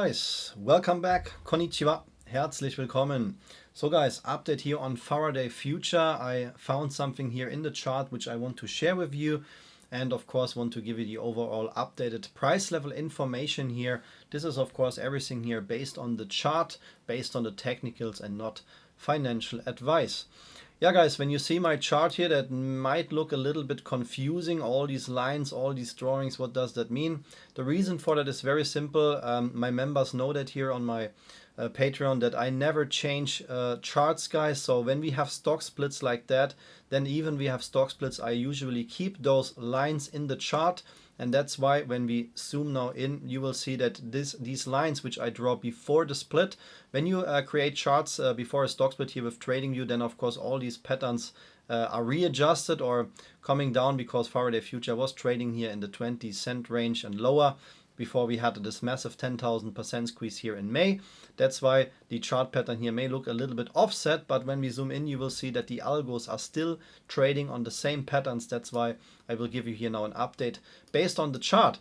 Guys, welcome back. Konnichiwa. Herzlich willkommen. So guys, update here on Faraday Future. I found something here in the chart which I want to share with you, and of course want to give you the overall updated price level information here. This is of course everything here based on the chart, based on the technicals, and not financial advice. Yeah guys, when you see my chart here, that might look a little bit confusing. All these lines, all these drawings, what does that mean? The reason for that is very simple. My members know that here on my Patreon that I never change charts, guys. So when we have stock splits like that, then even we have stock splits, I usually keep those lines in the chart. And that's why when we zoom now in, you will see that these lines which I draw before the split, when you create charts before a stock split here with TradingView, then of course all these patterns are readjusted or coming down, because Faraday Future was trading here in the 20-cent range and lower before we had this massive 10,000% squeeze here in May. That's why the chart pattern here may look a little bit offset, but when we zoom in, you will see that the algos are still trading on the same patterns. That's why I will give you here now an update based on the chart.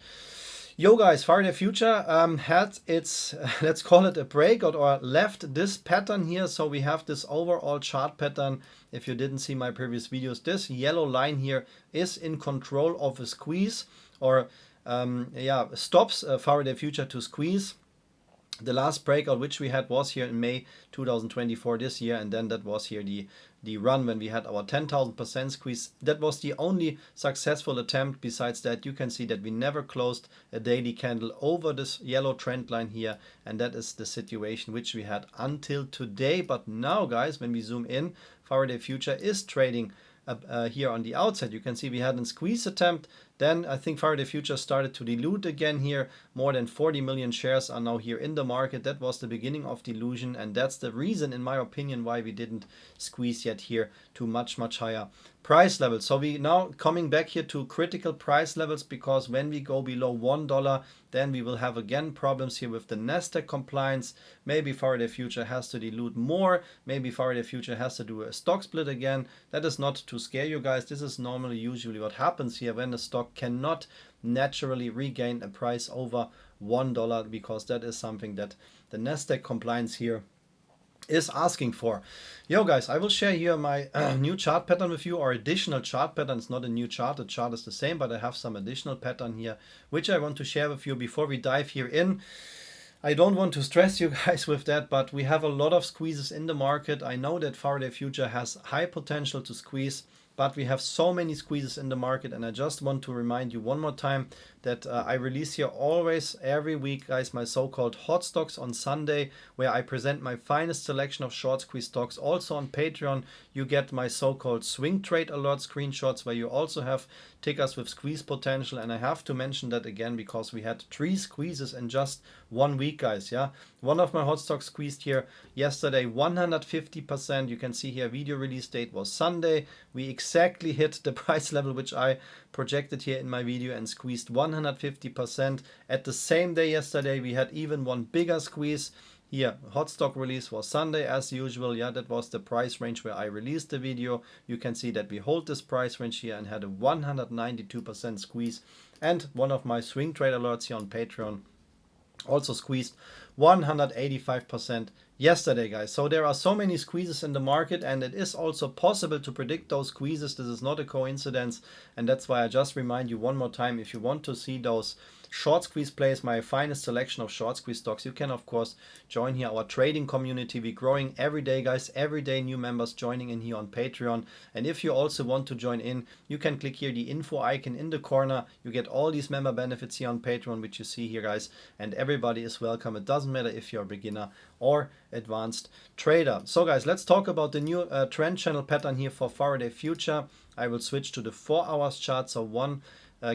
Yo guys, Faraday Future had its, let's call it a breakout, or left this pattern here. So we have this overall chart pattern. If you didn't see my previous videos, this yellow line here is in control of a squeeze, or stops Faraday Future to squeeze. The last breakout which we had was here in May 2024 this year, and then that was here the run when we had our 10,000% squeeze. That was the only successful attempt. Besides that, you can see that we never closed a daily candle over this yellow trend line here, and that is the situation which we had until today. But now guys, when we zoom in, Faraday Future is trading here on the outside. You can see we had a squeeze attempt. Then I think Faraday Future started to dilute again here. More than 40 million shares are now here in the market. That was the beginning of dilution, and that's the reason, in my opinion, why we didn't squeeze yet here to much higher price levels. So we now coming back here to critical price levels, because when we go below $1, then we will have again problems here with the Nasdaq compliance. Maybe Faraday Future has to dilute more. Maybe Faraday Future has to do a stock split again. That is not to scare you guys. This is normally usually what happens here when the stock cannot naturally regain a price over $1, because that is something that the Nasdaq compliance here is asking for. Yo guys, I will share here my new chart pattern with you, or additional chart pattern. It's not a new chart, the chart is the same, but I have some additional pattern here which I want to share with you before we dive here in. I don't want to stress you guys with that, but we have a lot of squeezes in the market. I know that Faraday Future has high potential to squeeze, but we have so many squeezes in the market, and I just want to remind you one more time that I release here always every week, guys, my so-called hot stocks on Sunday, where I present my finest selection of short squeeze stocks. Also on Patreon, you get my so-called swing trade alert screenshots, where you also have tickers with squeeze potential. And I have to mention that again, because we had 3 squeezes in just 1 week, guys. Yeah, one of my hot stocks squeezed here yesterday 150%. You can see here video release date was Sunday. We exactly hit the price level which I projected here in my video and squeezed 150%. At the same day yesterday, we had even one bigger squeeze. Here, hot stock release was Sunday as usual. Yeah, that was the price range where I released the video. You can see that we hold this price range here and had a 192% squeeze. And one of my swing trade alerts here on Patreon also squeezed 185% yesterday, guys. So there are so many squeezes in the market, and it is also possible to predict those squeezes. This is not a coincidence, and that's why I just remind you one more time, if you want to see those short squeeze plays, my finest selection of short squeeze stocks, you can of course join here our trading community. We're growing every day, guys. Every day new members joining in here on Patreon. And if you also want to join in, you can click here the info icon in the corner. You get all these member benefits here on Patreon, which you see here, guys, and everybody is welcome. It doesn't matter if you're a beginner or advanced trader. So guys, let's talk about the new trend channel pattern here for Faraday Future. I will switch to the 4 hours chart. So one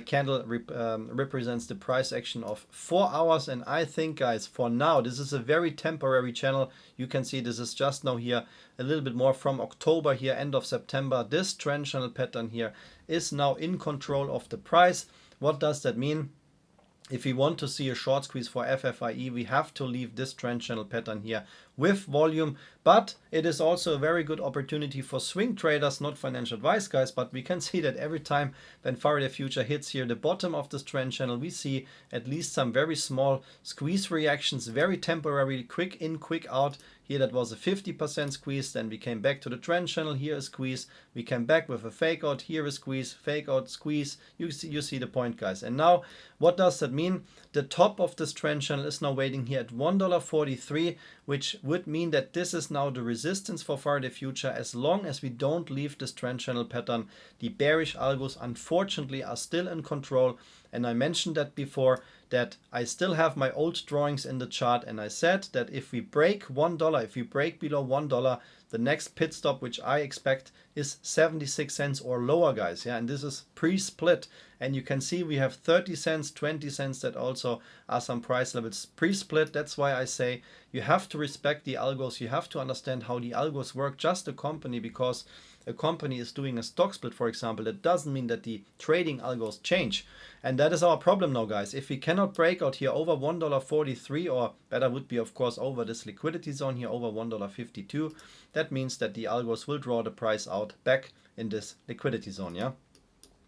candle represents the price action of 4 hours, and I think, guys, for now this is a very temporary channel. You can see this is just now here a little bit more from October here, end of September. This trend channel pattern here is now in control of the price. What does that mean? If we want to see a short squeeze for FFAI, we have to leave this trend channel pattern here with volume. But it is also a very good opportunity for swing traders, not financial advice guys, but we can see that every time when Faraday Future hits here the bottom of this trend channel, we see at least some very small squeeze reactions, very temporary, quick in, quick out. Here that was a 50% squeeze, then we came back to the trend channel, here a squeeze, we came back with a fake out, here a squeeze, fake out, squeeze. You see the point guys. And now what does that mean? The top of this trend channel is now waiting here at $1.43, which would mean that this is now the resistance for Faraday Future. As long as we don't leave this trend channel pattern, the bearish algos unfortunately are still in control. And I mentioned that before, that I still have my old drawings in the chart, and I said that if we break $1, if we break below $1, the next pit stop which I expect is 76 cents or lower guys. Yeah, and this is pre-split, and you can see we have 30 cents, 20 cents that also are some price levels pre-split. That's why I say you have to respect the algos, you have to understand how the algos work. Just a company, because a company is doing a stock split, for example, that doesn't mean that the trading algos change. And that is our problem now guys. If we cannot break out here over $1.43, or better would be of course over this liquidity zone here over $1.52, that means that the algos will draw the price out back in this liquidity zone. Yeah.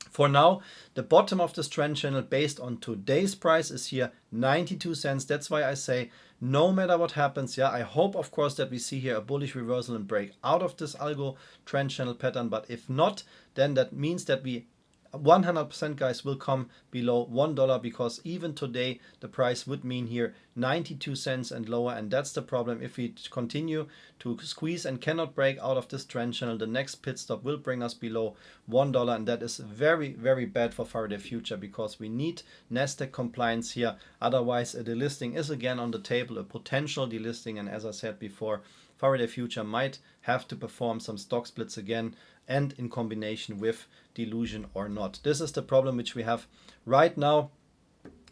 For now, the bottom of this trend channel based on today's price is here 92 cents. That's why I say no matter what happens, yeah, I hope of course that we see here a bullish reversal and break out of this algo trend channel pattern. But if not, then that means that we 100% guys will come below $1, because even today the price would mean here 92 cents and lower, and that's the problem. If we continue to squeeze and cannot break out of this trend channel, the next pit stop will bring us below $1, and that is very, very bad for Faraday Future, because we need Nasdaq compliance here. Otherwise a delisting is again on the table, a potential delisting, and as I said before, Faraday Future might have to perform some stock splits again, and in combination with delusion or not. This is the problem which we have right now.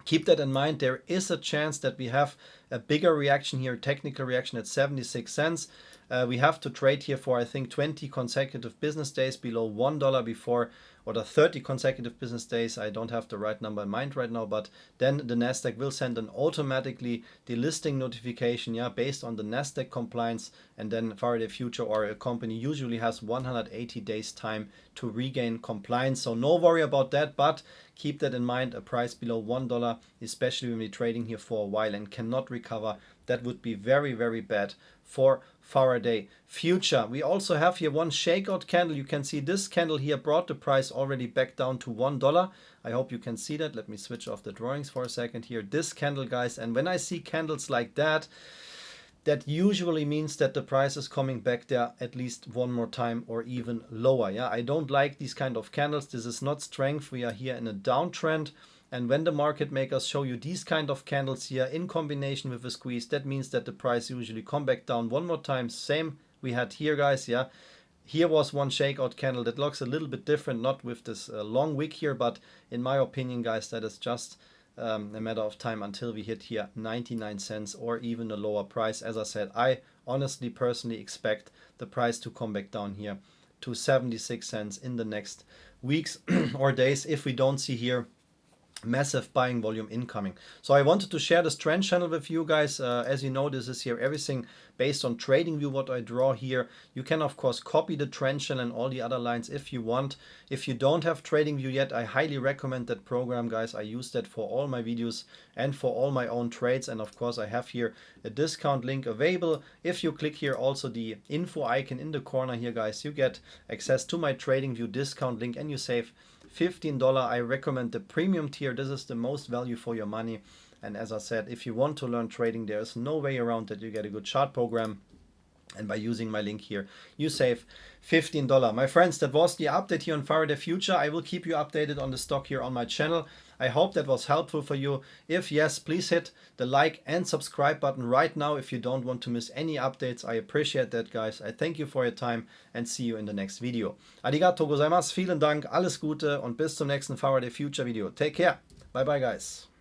Keep that in mind. There is a chance that we have a bigger reaction here, technical reaction at 76 cents. We have to trade here for I think 20 consecutive business days below $1 before, or the 30 consecutive business days. I don't have the right number in mind right now, but then the Nasdaq will send an automatically delisting notification, yeah, based on the Nasdaq compliance, and then Faraday Future or a company usually has 180 days time to regain compliance. So no worry about that, but keep that in mind. A price below $1, especially when we're trading here for a while and cannot recover, that would be very, very bad for Faraday Future. We also have here one shakeout candle. You can see this candle here brought the price already back down to $1. I hope you can see that. Let me switch off the drawings for a second here. This candle guys, and when I see candles like that, that usually means that the price is coming back there at least one more time or even lower. Yeah, I don't like these kind of candles. This is not strength. We are here in a downtrend. And when the market makers show you these kind of candles here in combination with a squeeze, that means that the price usually come back down one more time. Same we had here guys. Yeah, here was one shakeout candle that looks a little bit different, not with this long wick here, but in my opinion guys, that is just a matter of time until we hit here 99 cents or even a lower price. As I said, I honestly personally expect the price to come back down here to 76 cents in the next weeks or days if we don't see here massive buying volume incoming. So I wanted to share this trend channel with you guys. As you know, this is here everything based on TradingView, what I draw here. You can of course copy the trend channel and all the other lines if you want. If you don't have TradingView yet, I highly recommend that program guys. I use that for all my videos and for all my own trades, and of course I have here a discount link available. If you click here also the info icon in the corner here guys, you get access to my TradingView discount link and you save $15. I recommend the premium tier. This is the most value for your money. And as I said, if you want to learn trading, there is no way around that. You get a good chart program. And by using my link here, you save $15. My friends, that was the update here on Faraday Future. I will keep you updated on the stock here on my channel. I hope that was helpful for you. If yes, please hit the like and subscribe button right now if you don't want to miss any updates. I appreciate that, guys. I thank you for your time and see you in the next video. Arigato gozaimasu, vielen Dank, alles Gute und bis zum nächsten Faraday Future Video. Take care. Bye bye, guys.